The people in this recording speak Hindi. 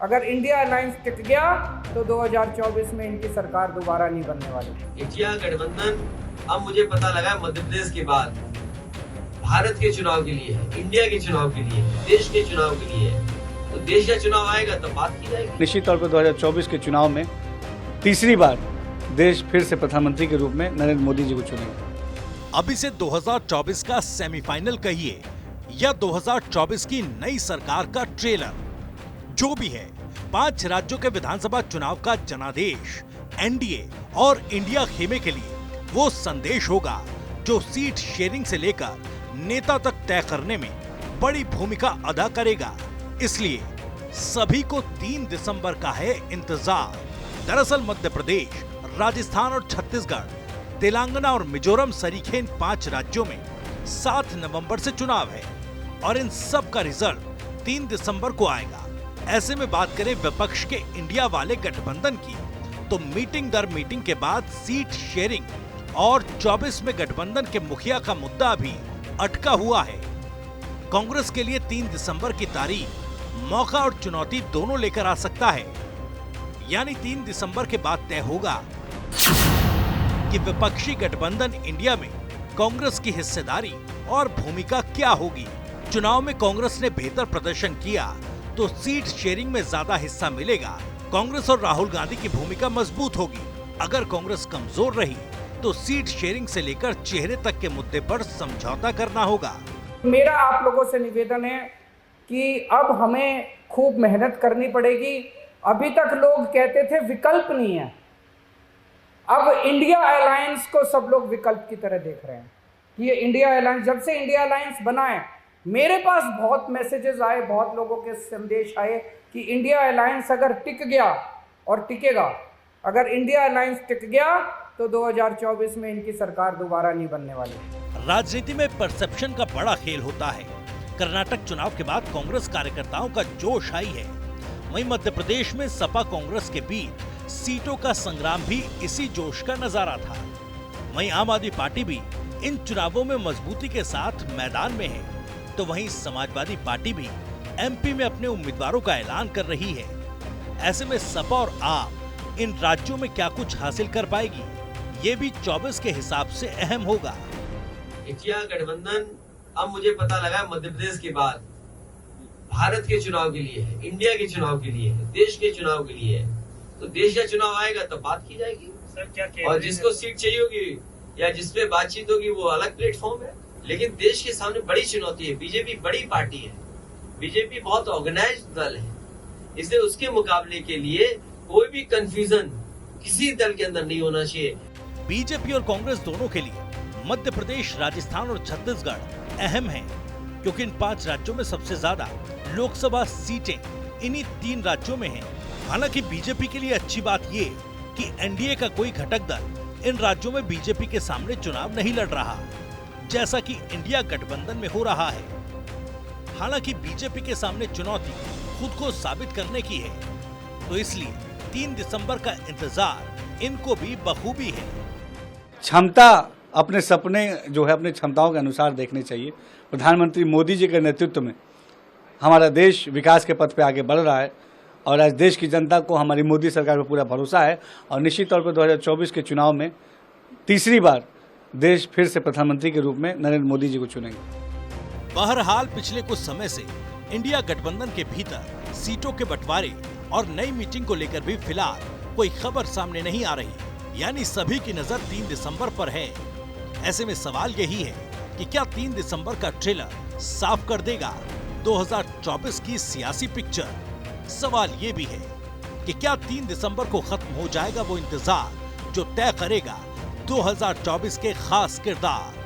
अगर इंडिया अलायंस टिक गया तो 2024 में इनकी सरकार दोबारा नहीं बनने वाली। इंडिया गठबंधन अब मुझे पता लगा मध्य प्रदेश के बाद भारत के चुनाव के लिए है, इंडिया के चुनाव के लिए, देश के चुनाव के लिए है। तो देश का चुनाव आएगा तो बात की जाएगी। निश्चित तौर पर 2024 के चुनाव में तीसरी बार देश फिर से प्रधानमंत्री के रूप में नरेंद्र मोदी जी को चुनेंगे। अब इसे 2024 का सेमीफाइनल कहिए या 2024 की नई सरकार का ट्रेलर, जो भी है 5 राज्यों के विधानसभा चुनाव का जनादेश एनडीए और इंडिया खेमे के लिए वो संदेश होगा जो सीट शेयरिंग से लेकर नेता तक तय करने में बड़ी भूमिका अदा करेगा। इसलिए सभी को 3 दिसंबर का है इंतजार। दरअसल मध्य प्रदेश, राजस्थान और छत्तीसगढ़, तेलंगाना और मिजोरम सरीखे इन 5 राज्यों में 7 नवंबर से चुनाव है और इन सब का रिजल्ट 3 दिसंबर को आएगा। ऐसे में बात करें विपक्ष के इंडिया वाले गठबंधन की, तो मीटिंग दर मीटिंग के बाद सीट शेयरिंग और 24 में गठबंधन के मुखिया का मुद्दा भी अटका हुआ है। कांग्रेस के लिए 3 दिसंबर की तारीख मौका और चुनौती दोनों लेकर आ सकता है। यानी 3 दिसंबर के बाद तय होगा कि विपक्षी गठबंधन इंडिया में कांग्रेस की हिस्सेदारी और भूमिका क्या होगी। चुनाव में कांग्रेस ने बेहतर प्रदर्शन किया तो सीट शेयरिंग में ज्यादा हिस्सा मिलेगा। कांग्रेस और राहुल गांधी की भूमिका मजबूत होगी। अगर कांग्रेस कमजोर रही तो सीट शेयरिंग से लेकर चेहरे तक के मुद्दे पर समझौता करना होगा। मेरा आप लोगों से निवेदन है कि अब हमें खूब मेहनत करनी पड़ेगी। अभी तक लोग कहते थे विकल्प नहीं है, अब इंडिया अलायंस को सब लोग विकल्प की तरह देख रहे हैं। ये इंडिया अलायंस, जब से इंडिया अलायंस बना है, मेरे पास बहुत मैसेजेस आए, बहुत लोगों के संदेश आए कि इंडिया अलायंस अगर टिक गया और टिकेगा, अगर इंडिया अलायंस टिक गया तो 2024 में इनकी सरकार दोबारा नहीं बनने वाली। राजनीति में परसेप्शन का बड़ा खेल होता है। कर्नाटक चुनाव के बाद कांग्रेस कार्यकर्ताओं का जोश आई है। वहीं मध्य प्रदेश में सपा कांग्रेस के बीच सीटों का संग्राम भी इसी जोश का नजारा था। वहीं आम आदमी पार्टी भी इन चुनावों में मजबूती के साथ मैदान में है, तो वहीं समाजवादी पार्टी भी एमपी में अपने उम्मीदवारों का ऐलान कर रही है। ऐसे में सपा और आप इन राज्यों में क्या कुछ हासिल कर पाएगी, ये भी 24 के हिसाब से अहम होगा। इंडिया गठबंधन अब मुझे पता लगा मध्य प्रदेश के बाद भारत के चुनाव के लिए है, इंडिया के चुनाव के लिए है, देश के चुनाव के लिए है। तो देश का चुनाव आएगा तो बात की जाएगी। सर क्या और जिसको सीट चाहिए होगी या जिसपे बातचीत होगी वो अलग प्लेटफॉर्म है। लेकिन देश के सामने बड़ी चुनौती है। बीजेपी बड़ी पार्टी है, बीजेपी बहुत ऑर्गेनाइज दल है, इसलिए उसके मुकाबले के लिए कोई भी कंफ्यूजन किसी दल के अंदर नहीं होना चाहिए। बीजेपी और कांग्रेस दोनों के लिए मध्य प्रदेश, राजस्थान और छत्तीसगढ़ अहम हैं, क्योंकि इन 5 राज्यों में सबसे ज्यादा लोकसभा सीटें इन्हीं 3 राज्यों में हैं। हालांकि बीजेपी के लिए अच्छी बात ये कि एनडीए का कोई घटक दल इन राज्यों में बीजेपी के सामने चुनाव नहीं लड़ रहा, जैसा कि इंडिया गठबंधन में हो रहा है। हालांकि बीजेपी के सामने चुनौती खुद को साबित करने की है, तो इसलिए 3 दिसंबर का इंतजार इनको भी बखूबी है। क्षमता अपने सपने जो है अपने क्षमताओं के अनुसार देखने चाहिए। प्रधानमंत्री मोदी जी के नेतृत्व में हमारा देश विकास के पथ पे आगे बढ़ रहा है और आज देश की जनता को हमारी मोदी सरकार पर पूरा भरोसा है और निश्चित तौर पर 2024 के चुनाव में तीसरी बार देश फिर से प्रधानमंत्री के रूप में नरेंद्र मोदी जी को चुनेंगे। बहरहाल पिछले कुछ समय से इंडिया गठबंधन के भीतर सीटों के बंटवारे और नई मीटिंग को लेकर भी फिलहाल कोई खबर सामने नहीं आ रही, यानी सभी की नजर 3 दिसंबर पर है। ऐसे में सवाल यही है कि क्या 3 दिसंबर का ट्रेलर साफ कर देगा 2024 की सियासी पिक्चर। सवाल ये भी है कि क्या 3 दिसंबर को खत्म हो जाएगा वो इंतजार जो तय करेगा 2024 के खास किरदार।